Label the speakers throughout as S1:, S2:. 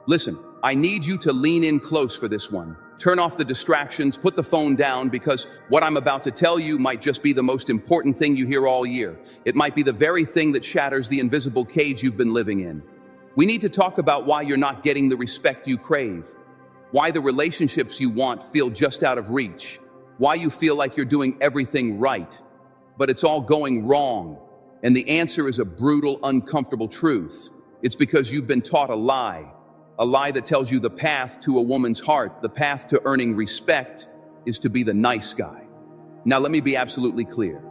S1: Listen, I need you to lean in close for this one. Turn off the distractions, put the phone down, because what I'm about to tell you might just be the most important thing you hear all year. It might be the very thing that shatters the invisible cage you've been living in. We need to talk about why you're not getting the respect you crave, why the relationships you want feel just out of reach, why you feel like you're doing everything right, but it's all going wrong. And the answer is a brutal, uncomfortable truth. It's because you've been taught a lie that tells you the path to a woman's heart, the path to earning respect, is to be the nice guy. Now, let me be absolutely clear.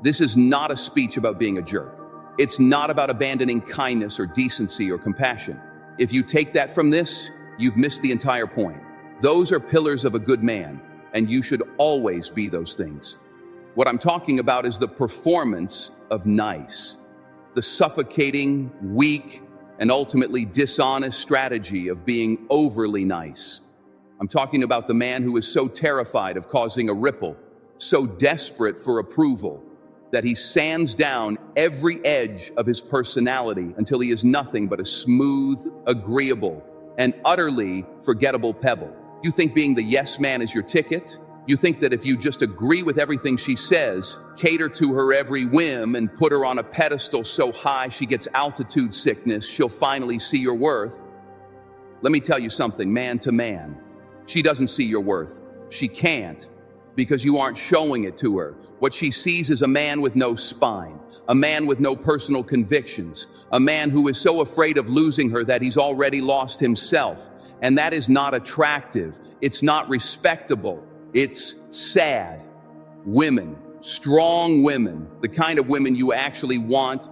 S1: This is not a speech about being a jerk. It's not about abandoning kindness or decency or compassion. If you take that from this, you've missed the entire point. Those are pillars of a good man, and you should always be those things. What I'm talking about is the performance of nice, the suffocating, weak, and ultimately dishonest strategy of being overly nice. I'm talking about the man who is so terrified of causing a ripple, so desperate for approval, that he sands down every edge of his personality until he is nothing but a smooth, agreeable, and utterly forgettable pebble. You think being the yes man is your ticket? You think that if you just agree with everything she says, cater to her every whim, and put her on a pedestal so high she gets altitude sickness, she'll finally see your worth? Let me tell you something, man to man. She doesn't see your worth. She can't, because you aren't showing it to her. What she sees is a man with no spine, a man with no personal convictions, a man who is so afraid of losing her that he's already lost himself. And that is not attractive. It's not respectable. It's sad. Women, strong women, the kind of women you actually want,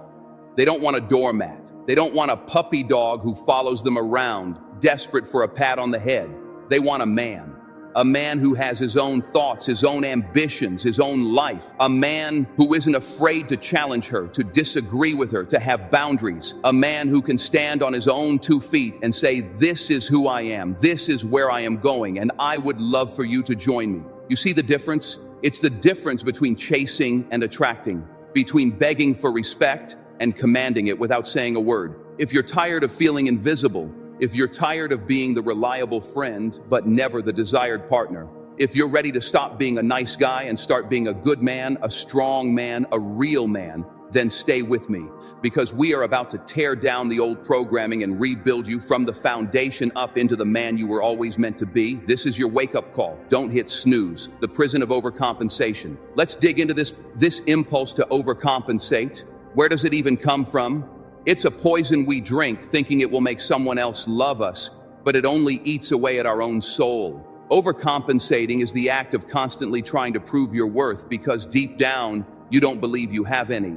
S1: they don't want a doormat. They don't want a puppy dog who follows them around, desperate for a pat on the head. They want a man who has his own thoughts, his own ambitions, his own life, a man who isn't afraid to challenge her, to disagree with her, to have boundaries, a man who can stand on his own 2 feet and say, this is who I am, this is where I am going, and I would love for you to join me. You see the difference? It's the difference between chasing and attracting, between begging for respect and commanding it without saying a word. If you're tired of feeling invisible, if you're tired of being the reliable friend, but never the desired partner, if you're ready to stop being a nice guy and start being a good man, a strong man, a real man, then stay with me, because we are about to tear down the old programming and rebuild you from the foundation up into the man you were always meant to be. This is your wake-up call. Don't hit snooze, the prison of overcompensation. Let's dig into this impulse to overcompensate. Where does it even come from? It's a poison we drink, thinking it will make someone else love us, but it only eats away at our own soul. Overcompensating is the act of constantly trying to prove your worth because deep down, you don't believe you have any.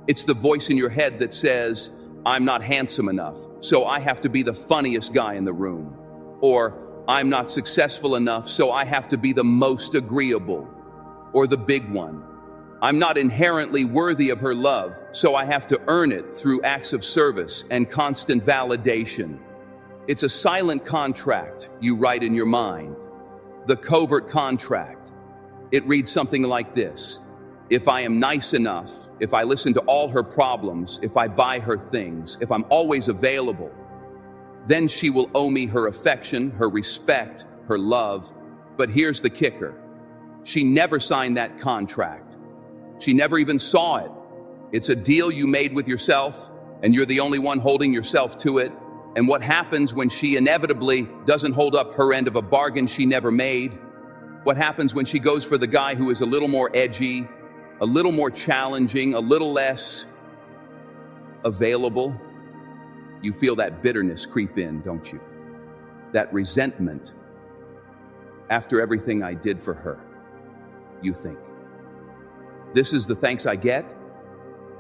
S1: It's the voice in your head that says, I'm not handsome enough, so I have to be the funniest guy in the room. Or, I'm not successful enough, so I have to be the most agreeable. Or the big one. I'm not inherently worthy of her love, so I have to earn it through acts of service and constant validation. It's a silent contract you write in your mind. The covert contract. It reads something like this. If I am nice enough, if I listen to all her problems, if I buy her things, if I'm always available, then she will owe me her affection, her respect, her love. But here's the kicker. She never signed that contract. She never even saw it. It's a deal you made with yourself, and you're the only one holding yourself to it. And what happens when she inevitably doesn't hold up her end of a bargain she never made? What happens when she goes for the guy who is a little more edgy, a little more challenging, a little less available? You feel that bitterness creep in, don't you? That resentment. After everything I did for her, you think. This is the thanks I get?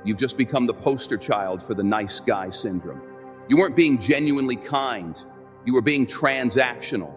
S1: You've just become the poster child for the nice guy syndrome. You weren't being genuinely kind. You were being transactional.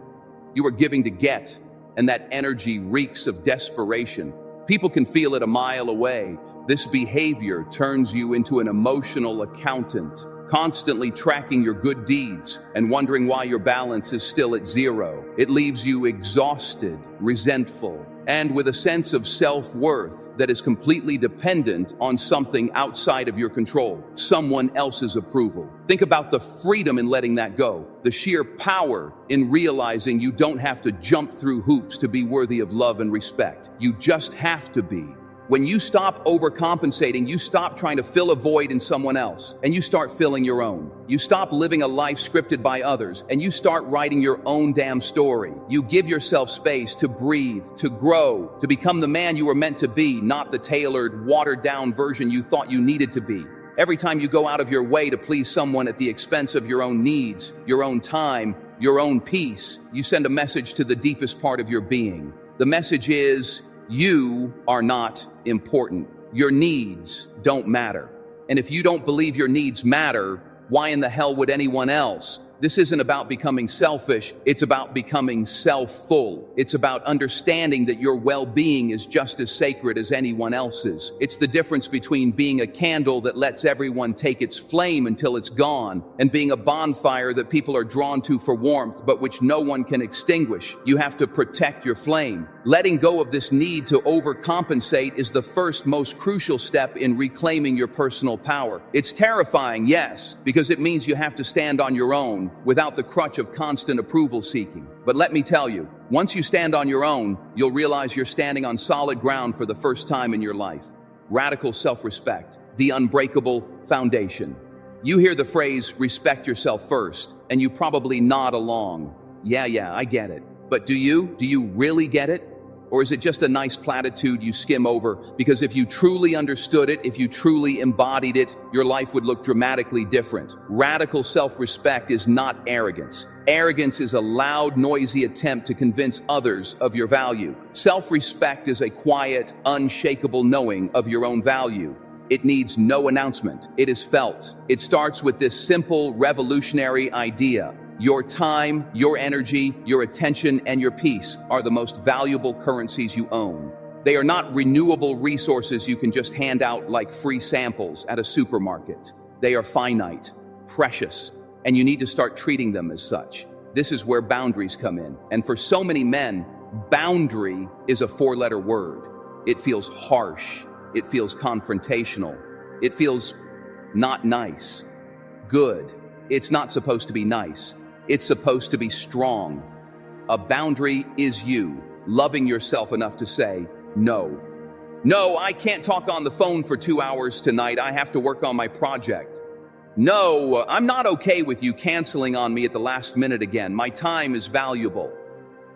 S1: You were giving to get, and that energy reeks of desperation. People can feel it a mile away. This behavior turns you into an emotional accountant, constantly tracking your good deeds and wondering why your balance is still at zero. It leaves you exhausted, resentful, and with a sense of self-worth that is completely dependent on something outside of your control, someone else's approval. Think about the freedom in letting that go, the sheer power in realizing you don't have to jump through hoops to be worthy of love and respect. You just have to be. When you stop overcompensating, you stop trying to fill a void in someone else, and you start filling your own. You stop living a life scripted by others, and you start writing your own damn story. You give yourself space to breathe, to grow, to become the man you were meant to be, not the tailored, watered-down version you thought you needed to be. Every time you go out of your way to please someone at the expense of your own needs, your own time, your own peace, you send a message to the deepest part of your being. The message is, you are not important. Your needs don't matter. And if you don't believe your needs matter, why in the hell would anyone else? This isn't about becoming selfish, it's about becoming self-full. It's about understanding that your well-being is just as sacred as anyone else's. It's the difference between being a candle that lets everyone take its flame until it's gone, and being a bonfire that people are drawn to for warmth, but which no one can extinguish. You have to protect your flame. Letting go of this need to overcompensate is the first most crucial step in reclaiming your personal power. It's terrifying, yes, because it means you have to stand on your own, without the crutch of constant approval seeking. But let me tell you, once you stand on your own, you'll realize you're standing on solid ground for the first time in your life. Radical self-respect, the unbreakable foundation. You hear the phrase, respect yourself first, and you probably nod along. Yeah, I get it. But do you? Do you really get it? Or is it just a nice platitude you skim over? Because if you truly understood it, if you truly embodied it, your life would look dramatically different. Radical self-respect is not arrogance. Arrogance is a loud, noisy attempt to convince others of your value. Self-respect is a quiet, unshakable knowing of your own value. It needs no announcement. It is felt. It starts with this simple, revolutionary idea. Your time, your energy, your attention, and your peace are the most valuable currencies you own. They are not renewable resources you can just hand out like free samples at a supermarket. They are finite, precious, and you need to start treating them as such. This is where boundaries come in. And for so many men, boundary is a four-letter word. It feels harsh. It feels confrontational. It feels not nice. Good. It's not supposed to be nice. It's supposed to be strong. A boundary is you, loving yourself enough to say, no. No, I can't talk on the phone for 2 hours tonight. I have to work on my project. No, I'm not okay with you canceling on me at the last minute again. My time is valuable.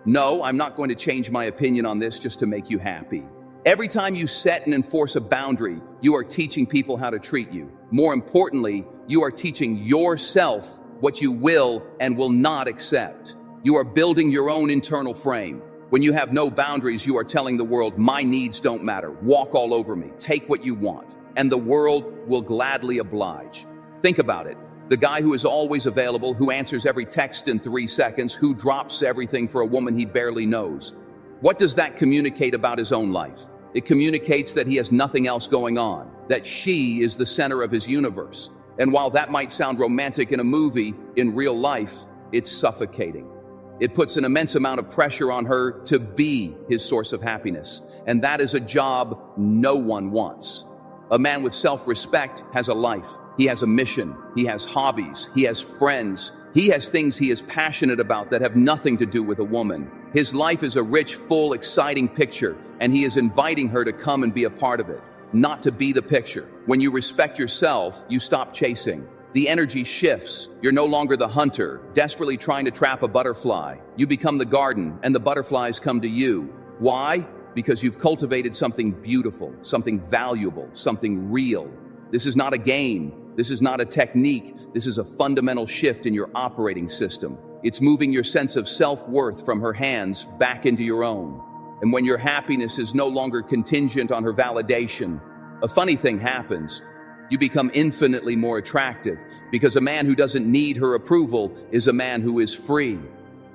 S1: No, I'm not going to change my opinion on this just to make you happy. Every time you set and enforce a boundary, you are teaching people how to treat you. More importantly, you are teaching yourself what you will and will not accept. You are building your own internal frame. When you have no boundaries, you are telling the world, my needs don't matter. Walk all over me. Take what you want. And the world will gladly oblige. Think about it. The guy who is always available, who answers every text in 3 seconds, who drops everything for a woman he barely knows. What does that communicate about his own life? It communicates that he has nothing else going on, that she is the center of his universe. And while that might sound romantic in a movie, in real life, it's suffocating. It puts an immense amount of pressure on her to be his source of happiness. And that is a job no one wants. A man with self-respect has a life. He has a mission. He has hobbies. He has friends. He has things he is passionate about that have nothing to do with a woman. His life is a rich, full, exciting picture, and he is inviting her to come and be a part of it, not to be the picture. When you respect yourself, you stop chasing. The energy shifts. You're no longer the hunter, desperately trying to trap a butterfly. You become the garden, and the butterflies come to you. Why? Because you've cultivated something beautiful, something valuable, something real. This is not a game. This is not a technique. This is a fundamental shift in your operating system. It's moving your sense of self-worth from her hands back into your own. And when your happiness is no longer contingent on her validation, a funny thing happens. You become infinitely more attractive, because a man who doesn't need her approval is a man who is free.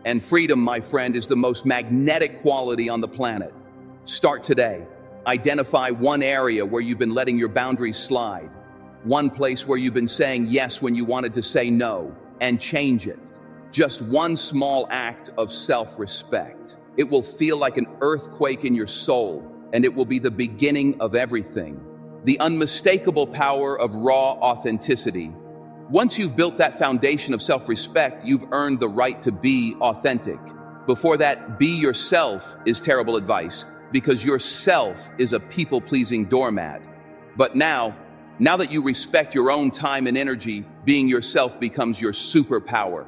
S1: And freedom, my friend, is the most magnetic quality on the planet. Start today. Identify one area where you've been letting your boundaries slide. One place where you've been saying yes when you wanted to say no, and change it. Just one small act of self-respect. It will feel like an earthquake in your soul, and it will be the beginning of everything. The unmistakable power of raw authenticity. Once you've built that foundation of self-respect, you've earned the right to be authentic. Before that, be yourself is terrible advice, because yourself is a people-pleasing doormat. But now that you respect your own time and energy, being yourself becomes your superpower.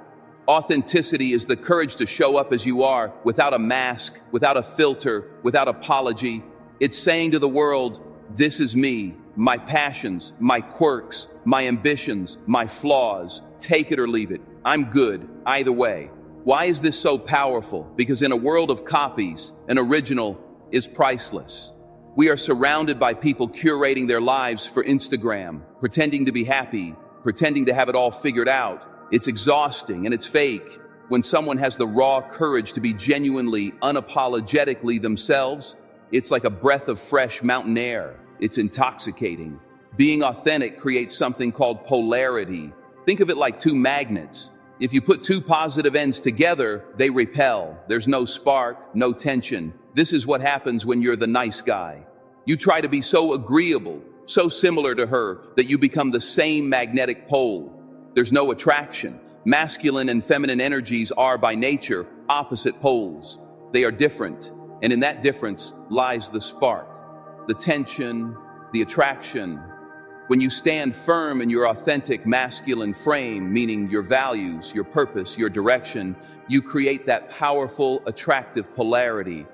S1: Authenticity is the courage to show up as you are, without a mask, without a filter, without apology. It's saying to the world, this is me, my passions, my quirks, my ambitions, my flaws. Take it or leave it. I'm good, either way. Why is this so powerful? Because in a world of copies, an original is priceless. We are surrounded by people curating their lives for Instagram, pretending to be happy, pretending to have it all figured out. It's exhausting and it's fake. When someone has the raw courage to be genuinely, unapologetically themselves, it's like a breath of fresh mountain air. It's intoxicating. Being authentic creates something called polarity. Think of it like two magnets. If you put two positive ends together, they repel. There's no spark, no tension. This is what happens when you're the nice guy. You try to be so agreeable, so similar to her, that you become the same magnetic pole. There's no attraction. Masculine and feminine energies are, by nature, opposite poles. They are different, and in that difference lies the spark, the tension, the attraction. When you stand firm in your authentic masculine frame, meaning your values, your purpose, your direction, you create that powerful, attractive polarity.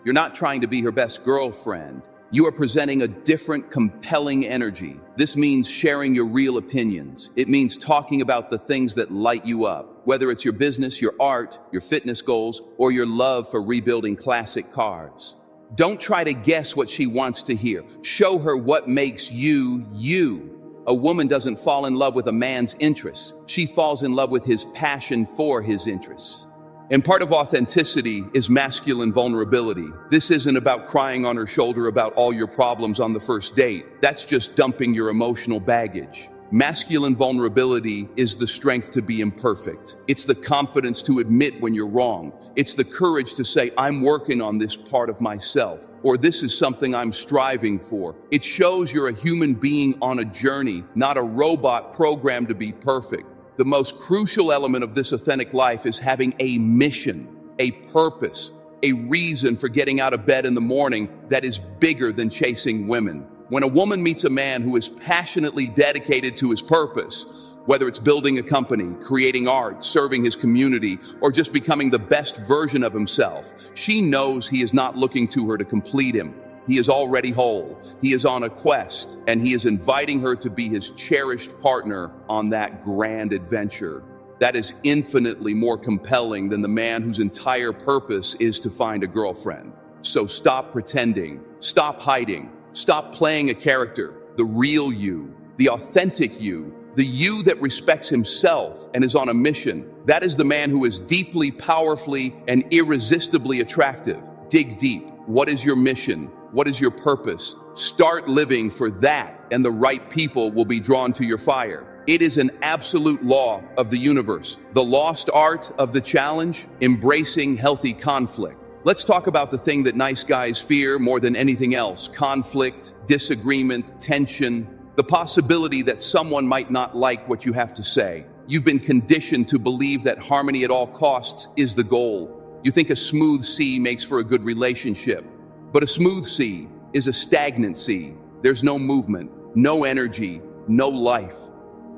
S1: You're not trying to be her best girlfriend. You are presenting a different, compelling energy. This means sharing your real opinions. It means talking about the things that light you up, whether it's your business, your art, your fitness goals, or your love for rebuilding classic cars. Don't try to guess what she wants to hear. Show her what makes you, you. A woman doesn't fall in love with a man's interests. She falls in love with his passion for his interests. And part of authenticity is masculine vulnerability. This isn't about crying on her shoulder about all your problems on the first date. That's just dumping your emotional baggage. Masculine vulnerability is the strength to be imperfect. It's the confidence to admit when you're wrong. It's the courage to say, I'm working on this part of myself, or this is something I'm striving for. It shows you're a human being on a journey, not a robot programmed to be perfect. The most crucial element of this authentic life is having a mission, a purpose, a reason for getting out of bed in the morning that is bigger than chasing women. When a woman meets a man who is passionately dedicated to his purpose, whether it's building a company, creating art, serving his community, or just becoming the best version of himself, she knows he is not looking to her to complete him. He is already whole. He is on a quest, and he is inviting her to be his cherished partner on that grand adventure. That is infinitely more compelling than the man whose entire purpose is to find a girlfriend. So stop pretending, stop hiding, stop playing a character. The real you, the authentic you, the you that respects himself and is on a mission. That is the man who is deeply, powerfully, and irresistibly attractive. Dig deep. What is your mission? What is your purpose? Start living for that, and the right people will be drawn to your fire. It is an absolute law of the universe. The lost art of the challenge, embracing healthy conflict. Let's talk about the thing that nice guys fear more than anything else: conflict, disagreement, tension, the possibility that someone might not like what you have to say. You've been conditioned to believe that harmony at all costs is the goal. You think a smooth sea makes for a good relationship. But a smooth sea is a stagnant sea. There's no movement, no energy, no life.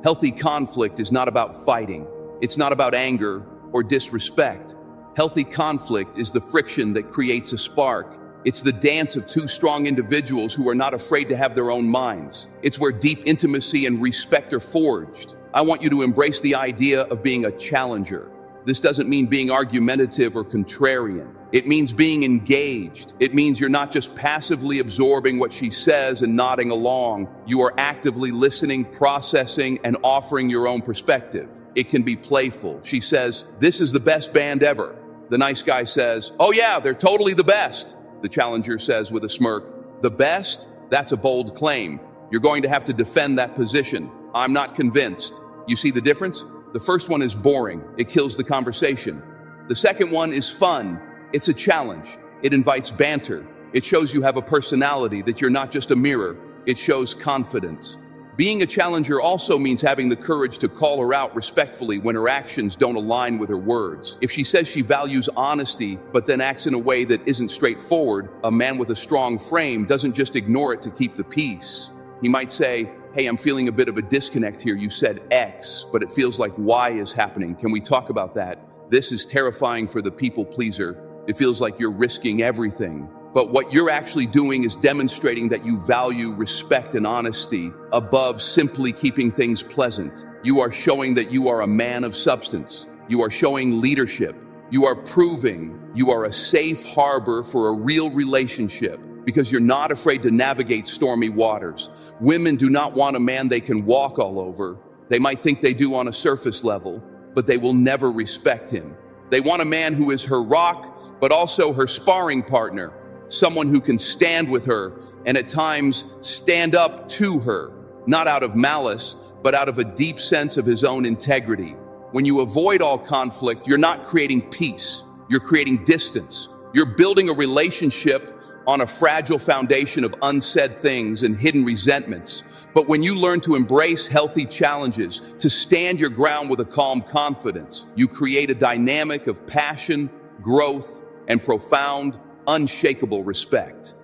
S1: Healthy conflict is not about fighting. It's not about anger or disrespect. Healthy conflict is the friction that creates a spark. It's the dance of two strong individuals who are not afraid to have their own minds. It's where deep intimacy and respect are forged. I want you to embrace the idea of being a challenger. This doesn't mean being argumentative or contrarian. It means being engaged. It means you're not just passively absorbing what she says and nodding along. You are actively listening, processing, and offering your own perspective. It can be playful. She says, "This is the best band ever." The nice guy says, "Oh yeah, they're totally the best." The challenger says with a smirk, "The best? That's a bold claim. You're going to have to defend that position. I'm not convinced." You see the difference? The first one is boring. It kills the conversation. The second one is fun. It's a challenge. It invites banter. It shows you have a personality, that you're not just a mirror. It shows confidence. Being a challenger also means having the courage to call her out respectfully when her actions don't align with her words. If she says she values honesty, but then acts in a way that isn't straightforward, a man with a strong frame doesn't just ignore it to keep the peace. He might say, "Hey, I'm feeling a bit of a disconnect here. You said X, but it feels like Y is happening. Can we talk about that? This is terrifying for the people pleaser. It feels like you're risking everything." But what you're actually doing is demonstrating that you value respect and honesty above simply keeping things pleasant. You are showing that you are a man of substance. You are showing leadership. You are proving you are a safe harbor for a real relationship because you're not afraid to navigate stormy waters. Women do not want a man they can walk all over. They might think they do on a surface level, but they will never respect him. They want a man who is her rock, but also her sparring partner. Someone who can stand with her and at times stand up to her, not out of malice, but out of a deep sense of his own integrity. When you avoid all conflict, you're not creating peace. You're creating distance. You're building a relationship on a fragile foundation of unsaid things and hidden resentments. But when you learn to embrace healthy challenges, to stand your ground with a calm confidence, you create a dynamic of passion, growth, and profound, unshakable respect.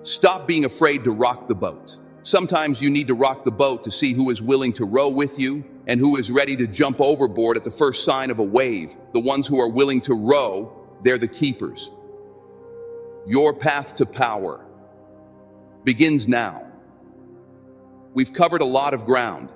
S1: Stop being afraid to rock the boat. Sometimes you need to rock the boat to see who is willing to row with you and who is ready to jump overboard at the first sign of a wave. The ones who are willing to row, they're the keepers. Your path to power begins now. We've covered a lot of ground.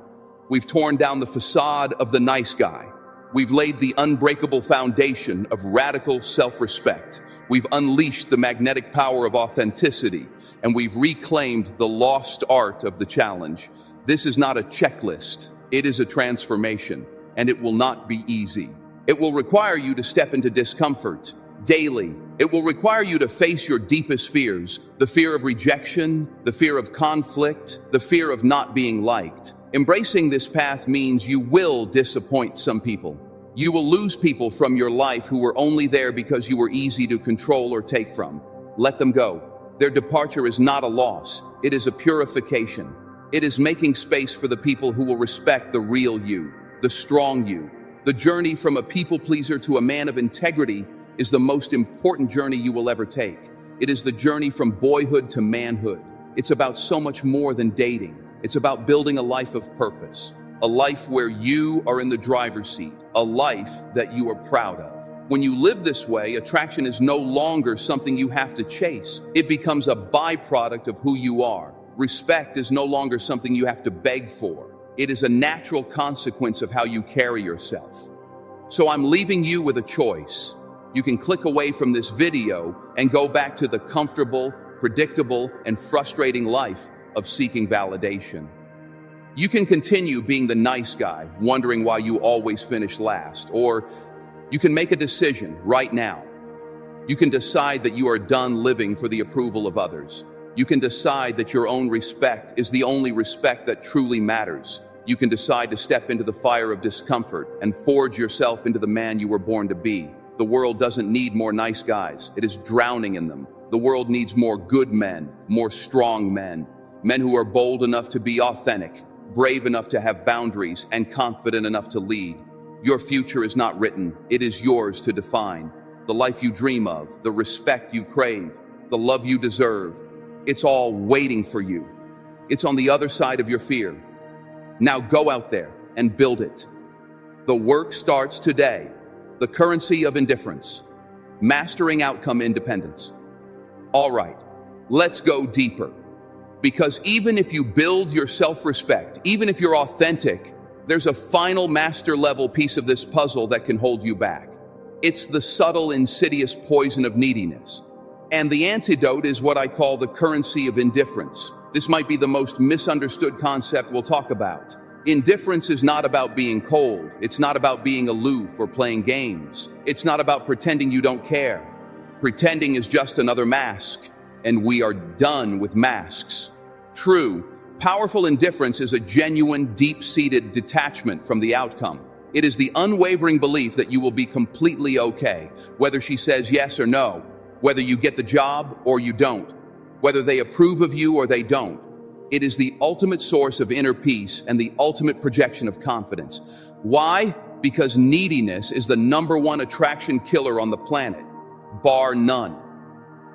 S1: We've torn down the facade of the nice guy. We've laid the unbreakable foundation of radical self-respect. We've unleashed the magnetic power of authenticity, and we've reclaimed the lost art of the challenge. This is not a checklist. It is a transformation, and it will not be easy. It will require you to step into discomfort daily. It will require you to face your deepest fears, the fear of rejection, the fear of conflict, the fear of not being liked. Embracing this path means you will disappoint some people. You will lose people from your life who were only there because you were easy to control or take from. Let them go. Their departure is not a loss. It is a purification. It is making space for the people who will respect the real you, the strong you. The journey from a people pleaser to a man of integrity is the most important journey you will ever take. It is the journey from boyhood to manhood. It's about so much more than dating. It's about building a life of purpose, a life where you are in the driver's seat, a life that you are proud of. When you live this way, attraction is no longer something you have to chase. It becomes a byproduct of who you are. Respect is no longer something you have to beg for. It is a natural consequence of how you carry yourself. So I'm leaving you with a choice. You can click away from this video and go back to the comfortable, predictable, and frustrating life of seeking validation. You can continue being the nice guy, wondering why you always finish last, or you can make a decision right now. You can decide that you are done living for the approval of others. You can decide that your own respect is the only respect that truly matters. You can decide to step into the fire of discomfort and forge yourself into the man you were born to be. The world doesn't need more nice guys. It is drowning in them. The world needs more good men, more strong men, men who are bold enough to be authentic, brave enough to have boundaries, and confident enough to lead. Your future is not written. It is yours to define. The life you dream of, the respect you crave, the love you deserve, it's all waiting for you. It's on the other side of your fear. Now go out there and build it. The work starts today. The currency of indifference. Mastering outcome independence. All right, let's go deeper. Because even if you build your self-respect, even if you're authentic, there's a final master level piece of this puzzle that can hold you back. It's the subtle, insidious poison of neediness. And the antidote is what I call the currency of indifference. This might be the most misunderstood concept we'll talk about. Indifference is not about being cold. It's not about being aloof or playing games. It's not about pretending you don't care. Pretending is just another mask, and we are done with masks. True, powerful indifference is a genuine, deep-seated detachment from the outcome. It is the unwavering belief that you will be completely okay, whether she says yes or no, whether you get the job or you don't, whether they approve of you or they don't. It is the ultimate source of inner peace and the ultimate projection of confidence. Why? Because neediness is the #1 attraction killer on the planet, bar none.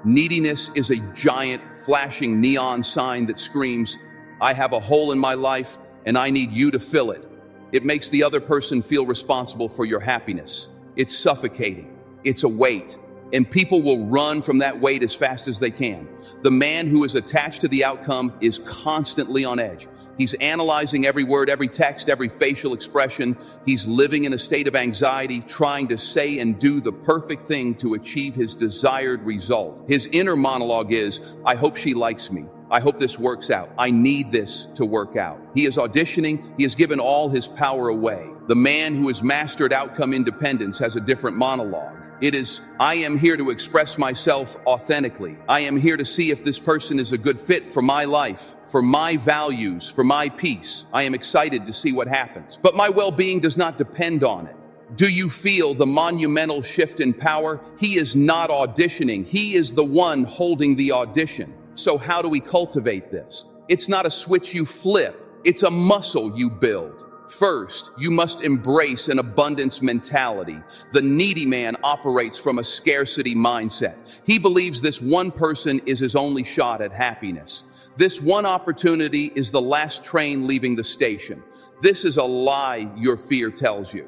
S1: Neediness is a giant, flashing neon sign that screams, "I have a hole in my life and I need you to fill it." It makes the other person feel responsible for your happiness. It's suffocating. It's a weight. And people will run from that weight as fast as they can. The man who is attached to the outcome is constantly on edge. He's analyzing every word, every text, every facial expression. He's living in a state of anxiety, trying to say and do the perfect thing to achieve his desired result. His inner monologue is, "I hope she likes me. I hope this works out. I need this to work out." He is auditioning. He has given all his power away. The man who has mastered outcome independence has a different monologue. It is, "I am here to express myself authentically. I am here to see if this person is a good fit for my life, for my values, for my peace. I am excited to see what happens. But my well-being does not depend on it." Do you feel the monumental shift in power? He is not auditioning. He is the one holding the audition. So how do we cultivate this? It's not a switch you flip. It's a muscle you build. First, you must embrace an abundance mentality. The needy man operates from a scarcity mindset. He believes this one person is his only shot at happiness. This one opportunity is the last train leaving the station. This is a lie your fear tells you.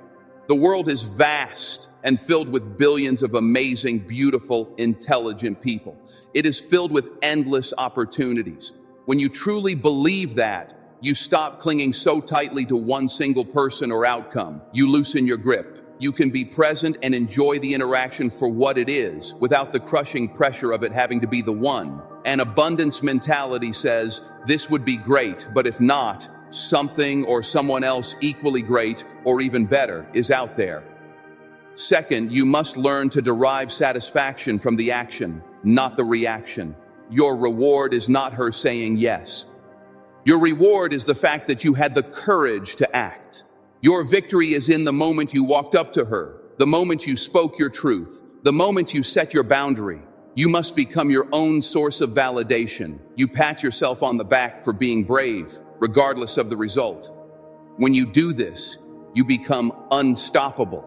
S1: The world is vast and filled with billions of amazing, beautiful, intelligent people. It is filled with endless opportunities. When you truly believe that, you stop clinging so tightly to one single person or outcome. You loosen your grip. You can be present and enjoy the interaction for what it is, without the crushing pressure of it having to be the one. An abundance mentality says, this would be great, but if not, something or someone else equally great or even better is out there. Second, you must learn to derive satisfaction from the action, not the reaction. Your reward is not her saying yes. Your reward is the fact that you had the courage to act. Your victory is in the moment you walked up to her, the moment you spoke your truth, the moment you set your boundary. You must become your own source of validation. You pat yourself on the back for being brave, regardless of the result. When you do this, you become unstoppable.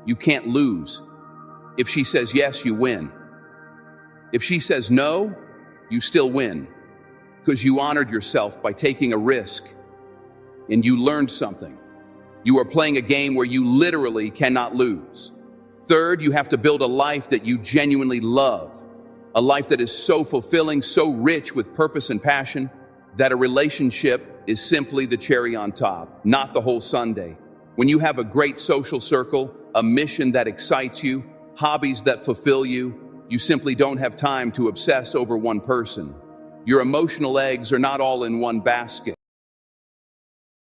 S1: You can't lose. If she says yes, you win. If she says no, you still win. Because you honored yourself by taking a risk and you learned something. You are playing a game where you literally cannot lose. Third, you have to build a life that you genuinely love, a life that is so fulfilling, so rich with purpose and passion, that a relationship is simply the cherry on top, not the whole sundae. When you have a great social circle, a mission that excites you, hobbies that fulfill you, you simply don't have time to obsess over one person. Your emotional eggs are not all in one basket.